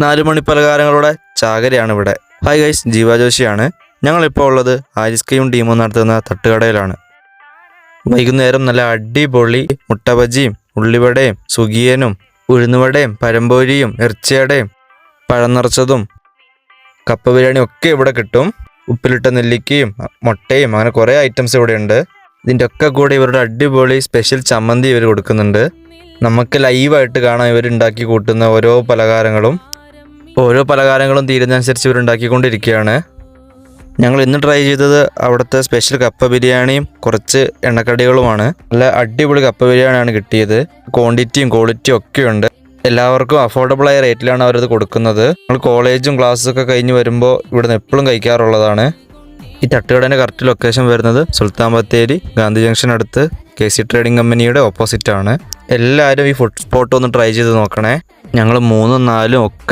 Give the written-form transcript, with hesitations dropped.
4 മണി പലഹാരങ്ങളുടെ ചാകരയാണ് ഇവിടെ. Hi guys, ജീവ ജോഷിയാണ്. ഞങ്ങളിപ്പോൾ ഉള്ളത് ആരിസ്കയും ടീമും നടത്തുന്ന തട്ടുകടയിലാണ്. വൈകുന്നേരം നല്ല അടിപൊളി മുട്ട ബജിയും ഉള്ളിവടയും സുഗിയനും ഉഴുന്നുവടയും പഴംപൊരിയും ഇറച്ചിയടയും പഴം നിറച്ചതും കപ്പ ബിരിയാണിയും ഒക്കെ ഇവിടെ കിട്ടും. ഉപ്പിലിട്ട നെല്ലിക്കയും മുട്ടയും അങ്ങനെ കുറേ ഐറ്റംസ് ഇവിടെ ഉണ്ട്. ഇതിൻ്റെ ഒക്കെ കൂടെ ഇവരുടെ അടിപൊളി സ്പെഷ്യൽ ചമ്മന്തി ഇവർ കൊടുക്കുന്നുണ്ട്. നമുക്ക് ലൈവായിട്ട് കാണാം ഇവരുണ്ടാക്കി കൂട്ടുന്ന ഓരോ പലഹാരങ്ങളും തീരുന്നതനുസരിച്ച് ഇവരുണ്ടാക്കിക്കൊണ്ടിരിക്കുകയാണ്. ഞങ്ങൾ ഇന്ന് ട്രൈ ചെയ്തത് അവിടുത്തെ സ്പെഷ്യൽ കപ്പ ബിരിയാണിയും കുറച്ച് എണ്ണക്കടികളുമാണ്. നല്ല അടിപൊളി കപ്പ ബിരിയാണിയാണ് കിട്ടിയത്. ക്വാണ്ടിറ്റിയും ക്വാളിറ്റിയും ഒക്കെ ഉണ്ട്. എല്ലാവർക്കും അഫോർഡബിൾ ആയ റേറ്റിലാണ് അവരത് കൊടുക്കുന്നത്. നമ്മൾ കോളേജും ക്ലാസ്സൊക്കെ കഴിഞ്ഞ് വരുമ്പോൾ ഇവിടുന്ന് എപ്പോഴും കഴിക്കാറുള്ളതാണ്. ഈ തട്ടുകടേൻ്റെ കറക്റ്റ് ലൊക്കേഷൻ വരുന്നത് സുൽത്താൻ ബത്തേരി ഗാന്ധി ജംഗ്ഷൻ അടുത്ത് KC ട്രേഡിംഗ് കമ്പനിയുടെ ഓപ്പോസിറ്റാണ്. എല്ലാവരും ഈ ഫുഡ് സ്പോട്ട് ഒന്ന് ട്രൈ ചെയ്ത് നോക്കണേ. ഞങ്ങൾ 3ഉം 4ഉം ഒക്കെ